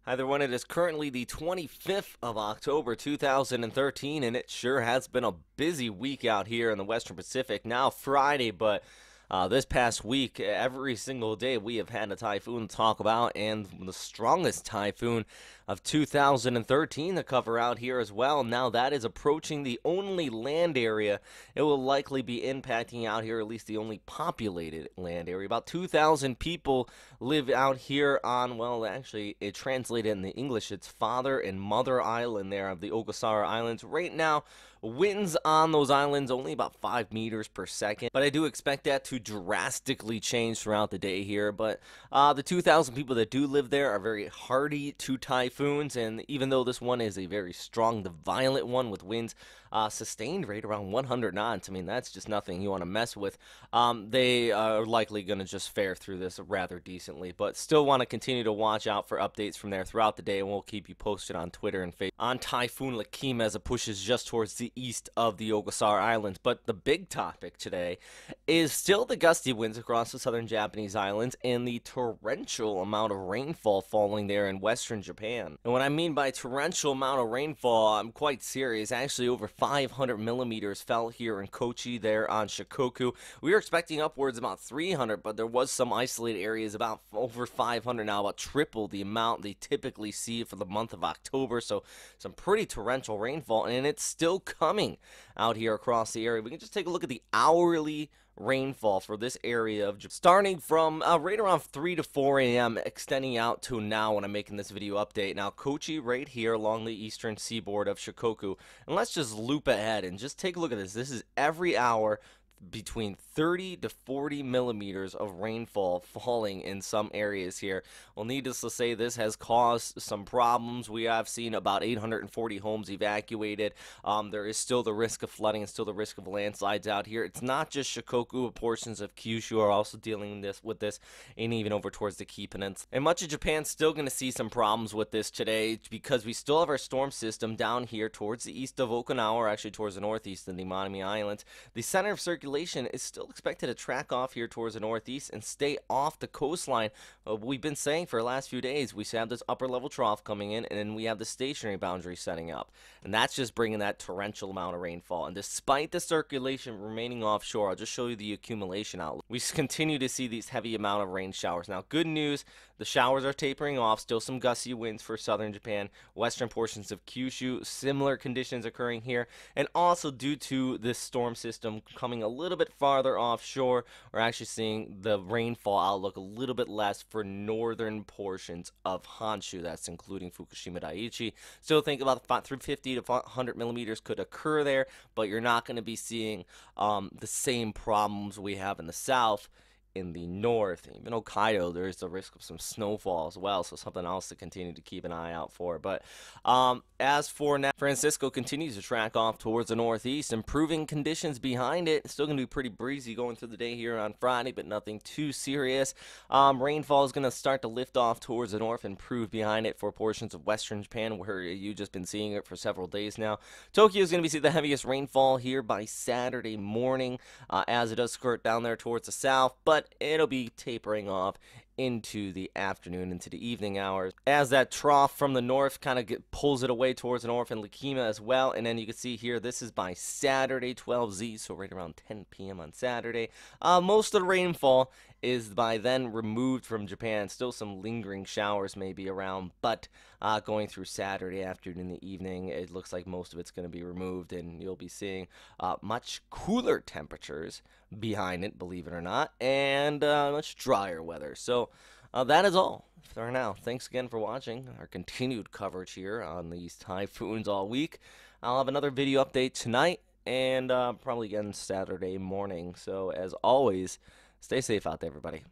Hi there, everyone. It is currently the 25th of October 2013, and it sure has been a busy week out here in the Western Pacific. Now Friday, but this past week, every single day we have had a typhoon to talk about, and the strongest typhoon of 2013 to cover out here as well. Now that is approaching the only land area it will likely be impacting out here, at least the only populated land area. About 2,000 people live out here on, well, actually, it translated in the English, it's Father and Mother Island there of the Ogasawara Islands. Right now, winds on those islands only about 5 meters per second, but I do expect that to drastically change throughout the day here. But the 2,000 people that do live there are very hardy to typhoons, and even though this one is a very strong, the violent one with winds sustained rate around 100 knots, I mean, that's just nothing you want to mess with. They are likely going to just fare through this rather decently, but still want to continue to watch out for updates from there throughout the day, and we'll keep you posted on Twitter and Facebook on Typhoon Lekima as it pushes just towards the east of the Ogasawara Islands. But the big topic today is still the gusty winds across the southern Japanese islands and the torrential amount of rainfall falling there in western Japan. And what I mean by torrential amount of rainfall, I'm quite serious. Actually, over 500 millimeters fell here in Kochi there on Shikoku. We were expecting upwards about 300, but there was some isolated areas about over 500 now, about triple the amount they typically see for the month of October. So some pretty torrential rainfall, and it's still coming out here across the area. We can just take a look at the hourly rainfall for this area of starting from right around 3 to 4 a.m. extending out to now when I'm making this video update. Now Kochi right here along the eastern seaboard of Shikoku, and let's just loop ahead and just take a look at this. This is every hour between 30 to 40 millimeters of rainfall falling in some areas here. Well, needless to say, this has caused some problems. We have seen about 840 homes evacuated. There is still the risk of flooding and still the risk of landslides out here. It's not just Shikoku, portions of Kyushu are also dealing with this, and even over towards the Kii Peninsula. And much of Japan's still going to see some problems with this today because we still have our storm system down here towards the east of Okinawa, or actually towards the northeast of the Manami Islands. The center of circulation is still expected to track off here towards the northeast and stay off the coastline. We've been saying for the last few days we have this upper level trough coming in, and then we have the stationary boundary setting up, and that's just bringing that torrential amount of rainfall. And despite the circulation remaining offshore, I'll just show you the accumulation outlook. We continue to see these heavy amount of rain showers. Now, good news, the showers are tapering off. Still some gusty winds for southern Japan, western portions of Kyushu, similar conditions occurring here, and also due to this storm system coming a little bit farther offshore, we're actually seeing the rainfall outlook a little bit less for northern portions of Honshu. That's including Fukushima Daiichi. Still think about 350 to 100 millimeters could occur there, but you're not going to be seeing the same problems we have in the south. In the north, even Hokkaido, there's the risk of some snowfall as well, so something else to continue to keep an eye out for. But as for now, Francisco continues to track off towards the northeast, improving conditions behind it. It's still going to be pretty breezy going through the day here on Friday, but nothing too serious. Rainfall is going to start to lift off towards the north, improve behind it for portions of western Japan, where you've just been seeing it for several days now. Tokyo is going to be seeing the heaviest rainfall here by Saturday morning, as it does skirt down there towards the south, but it'll be tapering off into the afternoon, into the evening hours, as that trough from the north kind of pulls it away towards the north, and Lekima as well. And then you can see here, this is by Saturday, 12Z, so right around 10 p.m. on Saturday. Most of the rainfall is by then removed from Japan. Still some lingering showers maybe around, but going through Saturday afternoon and the evening, it looks like most of it's going to be removed, and you'll be seeing much cooler temperatures behind it, believe it or not, and much drier weather. So that is all for now. Thanks again for watching our continued coverage here on these typhoons all week. I'll have another video update tonight, and probably again Saturday morning. So as always, stay safe out there, everybody.